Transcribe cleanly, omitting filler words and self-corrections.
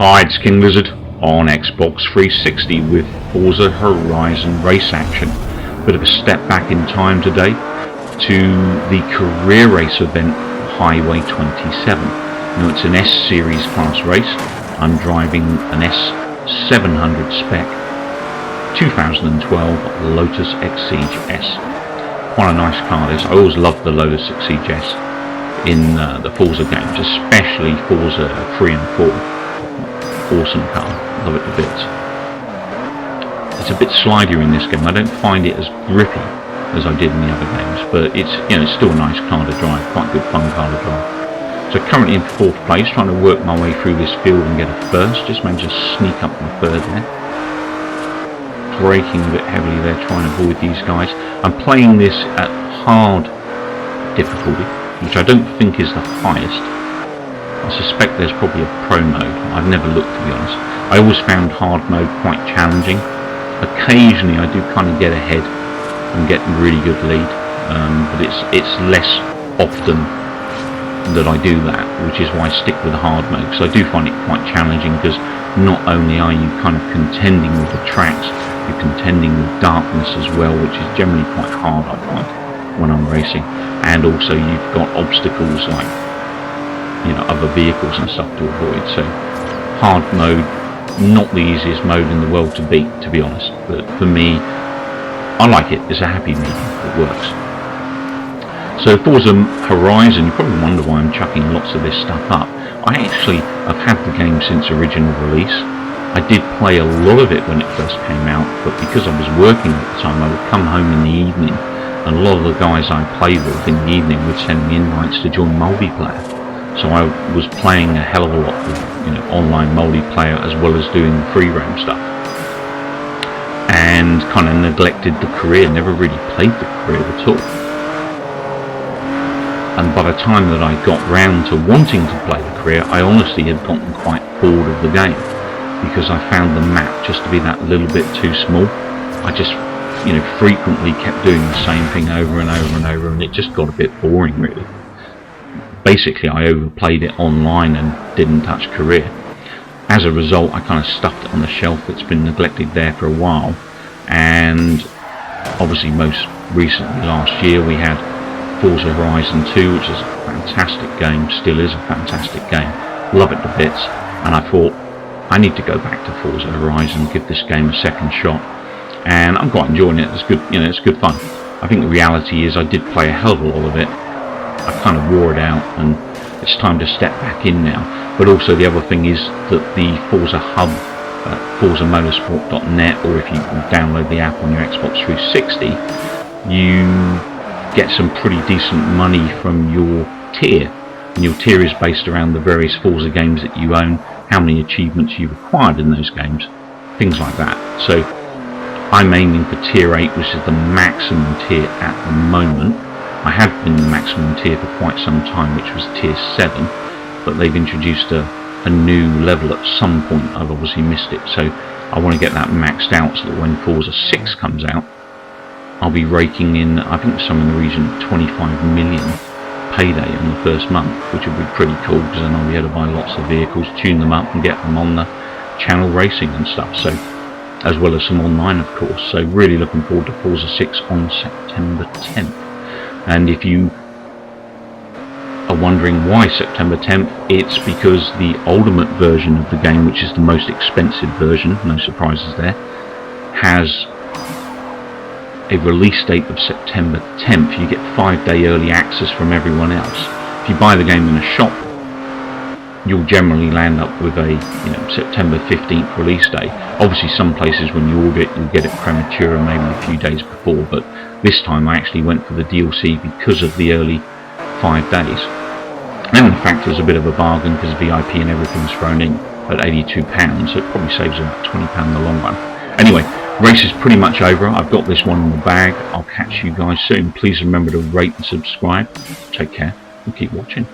Hi, it's King Lizzard on Xbox 360 with Forza Horizon race action. Bit of a step back in time today to the career race event Highway 27. Now it's an S series class race. I'm driving an A600 spec 2012 Lotus Exige S. Quite a nice car this. I always loved the Lotus Exige S in the Forza games, especially Forza 3 and 4. Awesome car, love it to bits. It's a bit slidier in this game. I don't find it as grippy as I did in the other games, but it's it's still a nice car to drive, quite a good fun car to drive. So currently in 4th place, trying to work my way through this field and get a first. Just managed to sneak up in 3rd there. Braking a bit heavily there, trying to avoid these guys. I'm playing this at hard difficulty, which I don't think is the highest. I suspect there's probably a pro mode. I've never looked, to be honest. I always found hard mode quite challenging. Occasionally I do kind of get ahead and get really good lead, but it's less often that I do that, which is why I stick with the hard mode, because I do find it quite challenging, because not only are you kind of contending with the tracks, you're contending with darkness as well, which is generally quite hard, I find, when I'm racing. And also you've got obstacles like other vehicles and stuff to avoid. So hard mode, not the easiest mode in the world to beat, to be honest, but for me, I like it. It's a happy medium. It works. So Forza Horizon, you probably wonder why I'm chucking lots of this stuff up. I actually have had the game since original release. I did play a lot of it when it first came out, but because I was working at the time, I would come home in the evening, and a lot of the guys I played with in the evening would send me invites to join multiplayer. So I was playing a hell of a lot of online multiplayer, as well as doing the free roam stuff, and kind of neglected the career, never really played the career at all. And by the time that I got round to wanting to play the career, I honestly had gotten quite bored of the game, because I found the map just to be that little bit too small. I just frequently kept doing the same thing over and over and over, and it just got a bit boring, really. Basically, I overplayed it online and didn't touch career. As a result, I kind of stuffed it on the shelf. It's been neglected there for a while, and obviously most recently last year we had Forza Horizon 2, which is a fantastic game, still is a fantastic game, love it to bits, and I thought I need to go back to Forza Horizon, give this game a second shot, and I'm quite enjoying it. It's good, it's good fun. I think the reality is I did play a hell of a lot of it. I kind of wore it out, and it's time to step back in now. But also the other thing is that the Forza Hub, ForzaMotorsport.net, or if you download the app on your Xbox 360, you get some pretty decent money from your tier. And your tier is based around the various Forza games that you own, how many achievements you've acquired in those games, things like that. So I'm aiming for tier 8, which is the maximum tier at the moment. I have been the maximum tier for quite some time, which was tier 7, but they've introduced a new level at some point. I've obviously missed it, so I want to get that maxed out so that when Forza 6 comes out, I'll be raking in, I think, some in the region of 25 million payday in the first month, which would be pretty cool, because then I'll be able to buy lots of vehicles, tune them up and get them on the channel racing and stuff, so as well as some online, of course. So really looking forward to Forza 6 on September 10th. And if you are wondering why September 10th, it's because the ultimate version of the game, which is the most expensive version, no surprises there, has a release date of September 10th. You get 5-day early access from everyone else. If you buy the game in a shop, you'll generally land up with a September 15th release date. Obviously some places when you order it, you'll get it premature, maybe a few days before, but this time I actually went for the DLC because of the early 5 days. And in fact it was a bit of a bargain, because VIP and everything's thrown in at £82, so it probably saves about £20 in the long run. Anyway, race is pretty much over. I've got this one in the bag. I'll catch you guys soon. Please remember to rate and subscribe. Take care and keep watching.